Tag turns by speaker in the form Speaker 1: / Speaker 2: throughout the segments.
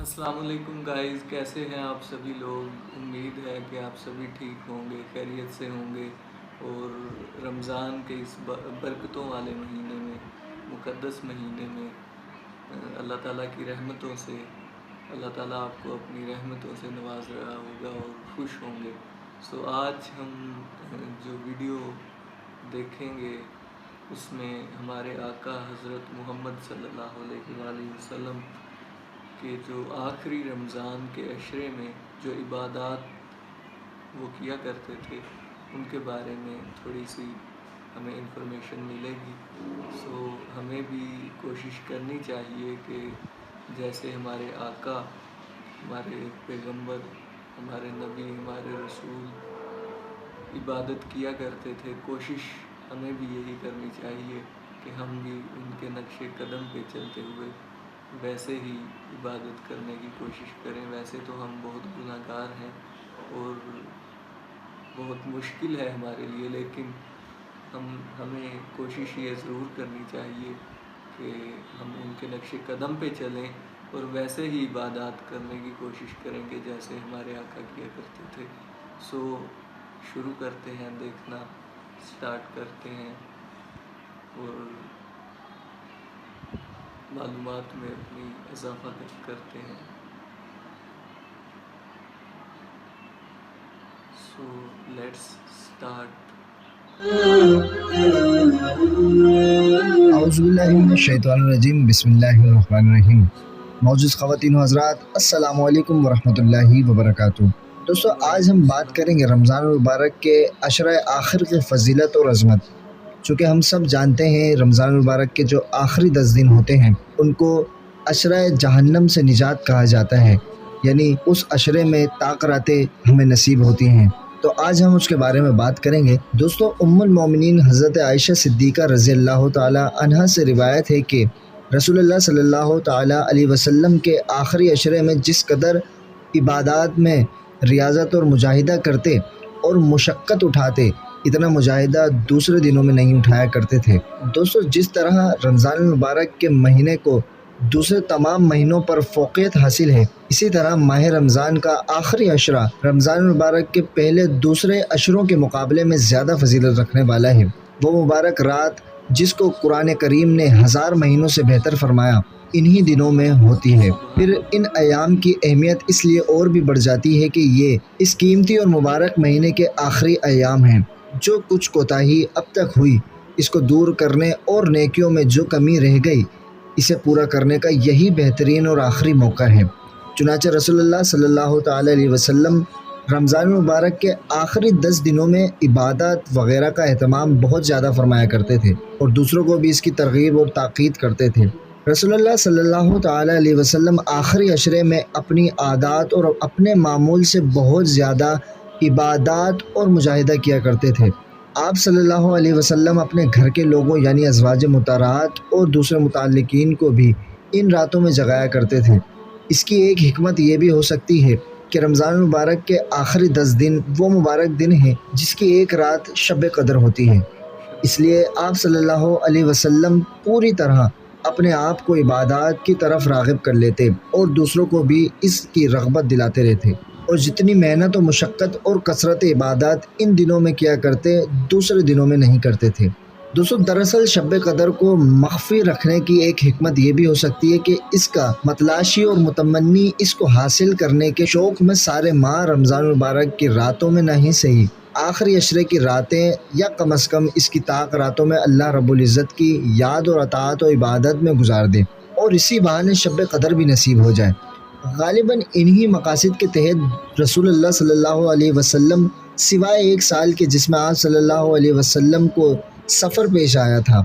Speaker 1: السلام علیکم گائز، کیسے ہیں آپ سبھی لوگ؟ امید ہے کہ آپ سبھی ٹھیک ہوں گے، خیریت سے ہوں گے، اور رمضان کے اس برکتوں والے مہینے میں، مقدس مہینے میں اللہ تعالیٰ کی رحمتوں سے اللہ تعالیٰ آپ کو اپنی رحمتوں سے نواز رہا ہوگا اور خوش ہوں گے۔ آج ہم جو ویڈیو دیکھیں گے اس میں ہمارے آقا حضرت محمد صلی اللہ علیہ وآلہ وسلم کہ جو آخری رمضان کے عشرے میں جو عبادات وہ کیا کرتے تھے ان کے بارے میں تھوڑی سی ہمیں انفارمیشن ملے گی۔ ہمیں بھی کوشش کرنی چاہیے کہ جیسے ہمارے آقا، ہمارے پیغمبر، ہمارے نبی، ہمارے رسول عبادت کیا کرتے تھے، کوشش ہمیں بھی یہی کرنی چاہیے کہ ہم بھی ان کے نقش قدم پہ چلتے ہوئے ویسے ہی عبادت کرنے کی کوشش کریں۔ ویسے تو ہم بہت گناہ گار ہیں اور بہت مشکل ہے ہمارے لیے، لیکن ہمیں کوشش یہ ضرور کرنی چاہیے کہ ہم ان کے نقش قدم پہ چلیں اور ویسے ہی عبادات کرنے کی کوشش کریں گے جیسے ہمارے آقا کیا کرتے تھے۔ شروع کرتے ہیں، دیکھنا سٹارٹ کرتے ہیں اور معلومات میں اپنی اضافہ کرتے ہیں۔ Let's start.
Speaker 2: اعوذ باللہ من الشیطان الرجیم، بسم اللہ الرحمن الرحیم۔ معزز خواتین و حضرات، السلام علیکم ورحمۃ اللہ وبرکاتہ۔ دوستو، آج ہم بات کریں گے رمضان المبارک کے عشرہ آخر کی فضیلت اور عظمت۔ چونکہ ہم سب جانتے ہیں رمضان المبارک کے جو آخری 10 دن ہوتے ہیں ان کو عشرہ جہنم سے نجات کہا جاتا ہے، یعنی اس عشرے میں طاق راتیں ہمیں نصیب ہوتی ہیں۔ تو آج ہم اس کے بارے میں بات کریں گے۔ دوستو، ام المومنین حضرت عائشہ صدیقہ رضی اللہ تعالی عنہا سے روایت ہے کہ رسول اللہ صلی اللہ تعالی علیہ وسلم کے آخری عشرے میں جس قدر عبادات میں ریاضت اور مجاہدہ کرتے اور مشقت اٹھاتے، اتنا مجاہدہ دوسرے دنوں میں نہیں اٹھایا کرتے تھے۔ دوستو، جس طرح رمضان المبارک کے مہینے کو دوسرے تمام مہینوں پر فوقیت حاصل ہے، اسی طرح ماہ رمضان کا آخری عشرہ رمضان المبارک کے پہلے دوسرے عشروں کے مقابلے میں زیادہ فضیلت رکھنے والا ہے۔ وہ مبارک رات جس کو قرآن کریم نے 1000 مہینوں سے بہتر فرمایا، انہی دنوں میں ہوتی ہے۔ پھر ان ایام کی اہمیت اس لیے اور بھی بڑھ جاتی ہے کہ یہ اس قیمتی اور مبارک مہینے کے آخری ایام ہیں۔ جو کچھ کوتاہی اب تک ہوئی اس کو دور کرنے اور نیکیوں میں جو کمی رہ گئی اسے پورا کرنے کا یہی بہترین اور آخری موقع ہے۔ چنانچہ رسول اللہ صلی اللہ تعالی علیہ وسلم رمضان المبارک کے آخری 10 دنوں میں عبادات وغیرہ کا اہتمام بہت زیادہ فرمایا کرتے تھے اور دوسروں کو بھی اس کی ترغیب اور تاکید کرتے تھے۔ رسول اللہ صلی اللہ تعالی علیہ وسلم آخری عشرے میں اپنی عادات اور اپنے معمول سے بہت زیادہ عبادات اور مجاہدہ کیا کرتے تھے۔ آپ صلی اللہ علیہ وسلم اپنے گھر کے لوگوں یعنی ازواج مطہرات اور دوسرے متعلقین کو بھی ان راتوں میں جگایا کرتے تھے۔ اس کی ایک حکمت یہ بھی ہو سکتی ہے کہ رمضان المبارک کے آخری 10 دن وہ مبارک دن ہیں جس کی ایک رات شب قدر ہوتی ہے، اس لیے آپ صلی اللہ علیہ وسلم پوری طرح اپنے آپ کو عبادات کی طرف راغب کر لیتے اور دوسروں کو بھی اس کی رغبت دلاتے رہتے، اور جتنی محنت و مشقت اور کثرت عبادات ان دنوں میں کیا کرتے دوسرے دنوں میں نہیں کرتے تھے۔ دوستو، دراصل شب قدر کو مخفی رکھنے کی ایک حکمت یہ بھی ہو سکتی ہے کہ اس کا متلاشی اور متمنی اس کو حاصل کرنے کے شوق میں سارے ماہ رمضان المبارک کی راتوں میں نہیں صحیح آخری عشرے کی راتیں یا کم از کم اس کی طاق راتوں میں اللہ رب العزت کی یاد اور اطاعت و عبادت میں گزار دیں اور اسی بہانے شب قدر بھی نصیب ہو جائے۔ غالباً انہی مقاصد کے تحت رسول اللہ صلی اللہ علیہ وسلم سوائے ایک سال کے جس میں آپ صلی اللہ علیہ وسلم کو سفر پیش آیا تھا،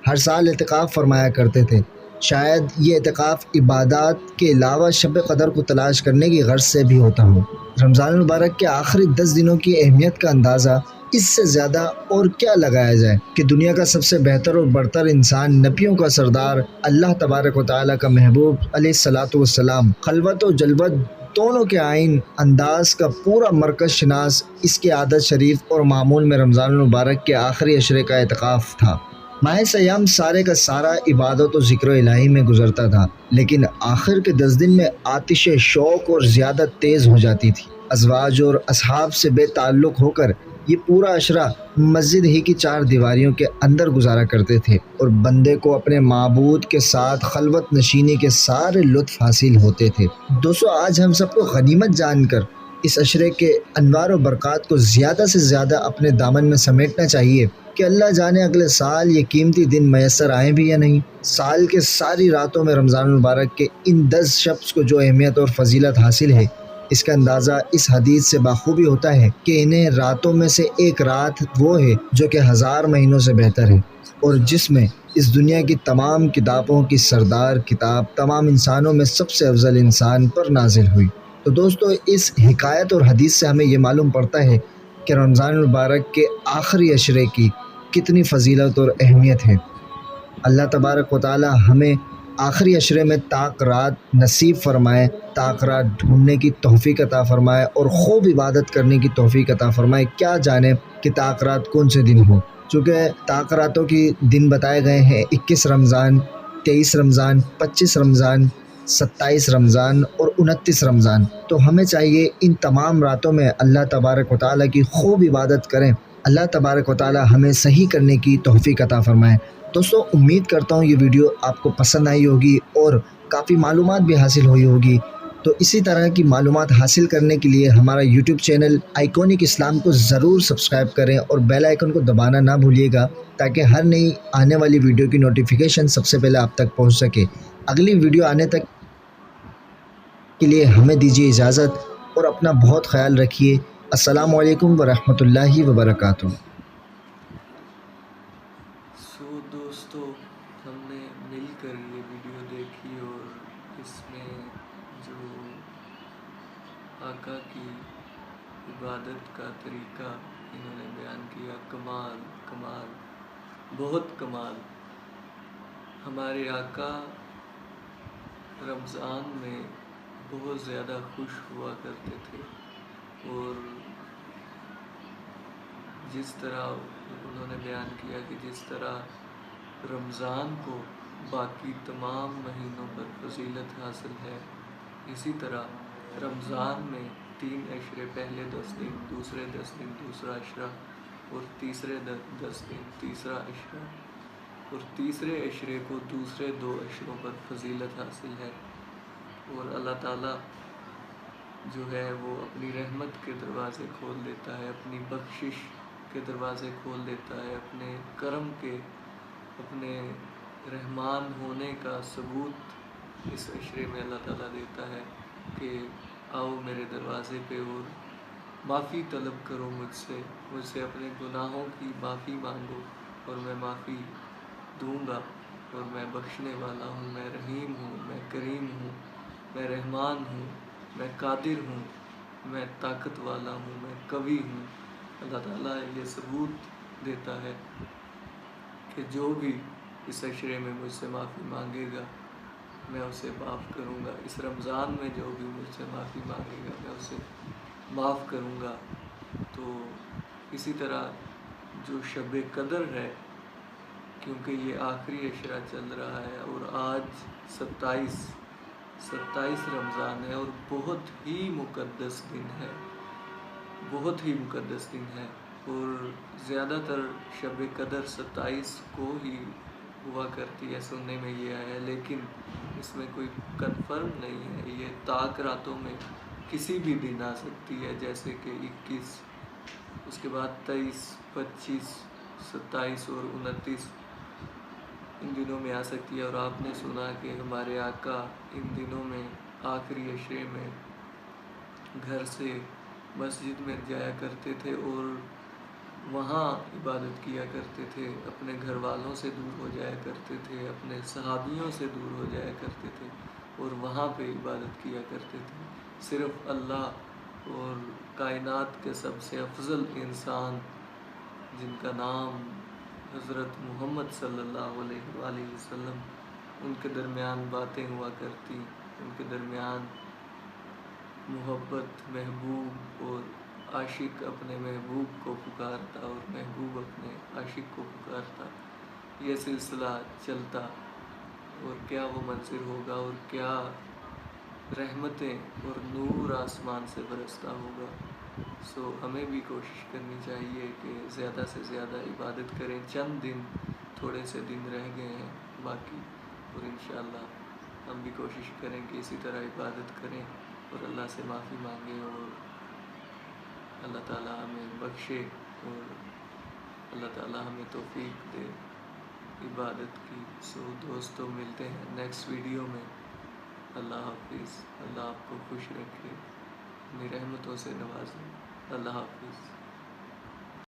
Speaker 2: ہر سال اعتکاف فرمایا کرتے تھے۔ شاید یہ اعتکاف عبادات کے علاوہ شب قدر کو تلاش کرنے کی غرض سے بھی ہوتا ہو۔ رمضان المبارک کے آخری 10 دنوں کی اہمیت کا اندازہ اس سے زیادہ اور کیا لگایا جائے کہ دنیا کا سب سے بہتر اور برتر انسان، نبیوں کا سردار، اللہ تبارک و تعالیٰ کا محبوب علیہ الصلاۃ والسلام، خلوت و جلوت دونوں کے آئین انداز کا پورا مرکز شناس، اس کی عادت شریف اور معمول میں رمضان المبارک کے آخری عشرے کا اعتکاف تھا۔ ماہ سیام سارے کا سارا عبادت و ذکر الہی میں گزرتا تھا، لیکن آخر کے 10 دن میں آتش شوق اور زیادہ تیز ہو جاتی تھی۔ ازواج اور اصحاب سے بے تعلق ہو کر یہ پورا عشرہ مسجد ہی کی 4 دیواریوں کے اندر گزارا کرتے تھے، اور بندے کو اپنے معبود کے ساتھ خلوت نشینی کے سارے لطف حاصل ہوتے تھے۔ دوستو، آج ہم سب کو غنیمت جان کر اس عشرے کے انوار و برکات کو زیادہ سے زیادہ اپنے دامن میں سمیٹنا چاہیے کہ اللہ جانے اگلے سال یہ قیمتی دن میسر آئیں بھی یا نہیں۔ سال کے ساری راتوں میں رمضان المبارک کے ان 10 شبز کو جو اہمیت اور فضیلت حاصل ہے، اس کا اندازہ اس حدیث سے بخوبی ہوتا ہے کہ انہیں راتوں میں سے ایک رات وہ ہے جو کہ 1000 مہینوں سے بہتر ہے، اور جس میں اس دنیا کی تمام کتابوں کی سردار کتاب تمام انسانوں میں سب سے افضل انسان پر نازل ہوئی۔ تو دوستو، اس حکایت اور حدیث سے ہمیں یہ معلوم پڑتا ہے کہ رمضان المبارک کے آخری عشرے کی کتنی فضیلت اور اہمیت ہے۔ اللہ تبارک و تعالی ہمیں آخری عشرے میں طاق رات نصیب فرمائے، طاق رات ڈھونڈنے کی توفیق عطا فرمائے اور خوب عبادت کرنے کی توفیق عطا فرمائے۔ کیا جانے کہ طاق رات کون سے دن ہوں، چونکہ طاق راتوں کی دن بتائے گئے ہیں 21 رمضان، 23 رمضان، 25 رمضان، 27 رمضان اور 29 رمضان۔ تو ہمیں چاہیے ان تمام راتوں میں اللہ تبارک و تعالیٰ کی خوب عبادت کریں۔ اللہ تبارک و تعالیٰ ہمیں صحیح کرنے کی توفیق عطا فرمائے۔ دوستو، امید کرتا ہوں یہ ویڈیو آپ کو پسند آئی ہوگی اور کافی معلومات بھی حاصل ہوئی ہوگی۔ تو اسی طرح کی معلومات حاصل کرنے کے لیے ہمارا یوٹیوب چینل آئیکونک اسلام کو ضرور سبسکرائب کریں اور بیل آئیکن کو دبانا نہ بھولیے گا، تاکہ ہر نئی آنے والی ویڈیو کی نوٹیفیکیشن سب سے پہلے آپ تک پہنچ سکے۔ اگلی ویڈیو آنے تک کے لیے ہمیں دیجیے اجازت اور اپنا بہت خیال رکھیے۔ السلام علیکم ورحمۃ اللہ وبرکاتہ۔
Speaker 1: دوستو، ہم نے مل کر یہ ویڈیو دیکھی اور اس میں جو آقا کی عبادت کا طریقہ انہوں نے بیان کیا، کمال کمال، بہت کمال۔ ہمارے آقا رمضان میں بہت زیادہ خوش ہوا کرتے تھے، اور جس طرح انہوں نے بیان کیا کہ جس طرح رمضان کو باقی تمام مہینوں پر فضیلت حاصل ہے، اسی طرح رمضان میں 3 عشرے، پہلے 10 دن، دوسرے 10 دن دوسرا عشرہ، اور تیسرے 10 دن تیسرا عشرہ، اور تیسرے عشرے کو دوسرے 2 عشروں پر فضیلت حاصل ہے۔ اور اللہ تعالیٰ جو ہے وہ اپنی رحمت کے دروازے کھول دیتا ہے، اپنی بخشش کے دروازے کھول دیتا ہے، اپنے کرم کے، اپنے رحمان ہونے کا ثبوت اس عشرے میں اللہ تعالیٰ دیتا ہے کہ آؤ میرے دروازے پہ اور معافی طلب کرو مجھ سے اپنے گناہوں کی معافی مانگو، اور میں معافی دوں گا، اور میں بخشنے والا ہوں، میں رحیم ہوں، میں کریم ہوں، میں رحمان ہوں، میں قادر ہوں، میں طاقت والا ہوں، میں قوی ہوں۔ اللہ تعالیٰ یہ ثبوت دیتا ہے کہ جو بھی اس عشرے میں مجھ سے معافی مانگے گا میں اسے معاف کروں گا۔ اس رمضان میں جو بھی مجھ سے معافی مانگے گا میں اسے معاف کروں گا۔ تو اسی طرح جو شب قدر ہے، کیونکہ یہ آخری عشرہ چل رہا ہے اور آج 27 رمضان ہے، اور بہت ہی مقدس دن ہے، بہت ہی مقدس دن ہے، اور زیادہ تر شب قدر 27 کو ہی ہوا کرتی ہے، سننے میں یہ آیا ہے، لیکن اس میں کوئی کنفرم نہیں ہے، یہ طاق راتوں میں کسی بھی دن آ سکتی ہے، جیسے کہ 21، اس کے بعد 23، 25، 27 اور 29 ان دنوں میں آ سکتی ہے۔ اور آپ نے سنا کہ ہمارے آقا ان دنوں میں آخری عشرے میں گھر سے مسجد میں جایا کرتے تھے اور وہاں عبادت کیا کرتے تھے، اپنے گھر والوں سے دور ہو جایا کرتے تھے، اپنے صحابیوں سے دور ہو جایا کرتے تھے، اور وہاں پہ عبادت کیا کرتے تھے، صرف اللہ اور کائنات کے سب سے افضل انسان جن کا نام حضرت محمد صلی اللہ علیہ وآلہ وسلم، ان کے درمیان باتیں ہوا کرتی، ان کے درمیان محبت، محبوب، اور عاشق اپنے محبوب کو پکارتا اور محبوب اپنے عاشق کو پکارتا۔ یہ سلسلہ چلتا اور کیا وہ منظر ہوگا اور کیا رحمتیں اور نور آسمان سے برستا ہوگا. سو ہمیں بھی کوشش کرنی چاہیے کہ زیادہ سے زیادہ عبادت کریں. چند دن تھوڑے سے دن رہ گئے ہیں باقی، اور انشاءاللہ ہم بھی کوشش کریں کہ اسی طرح عبادت کریں اور اللہ سے معافی مانگیں اور اللہ تعالیٰ ہمیں بخشے اور اللہ تعالیٰ ہمیں توفیق دے عبادت کی. سو دوستوں ملتے ہیں نیکسٹ ویڈیو میں. اللہ حافظ. اللہ آپ کو خوش رکھے، اپنی رحمتوں سے نوازے. اللہ حافظ.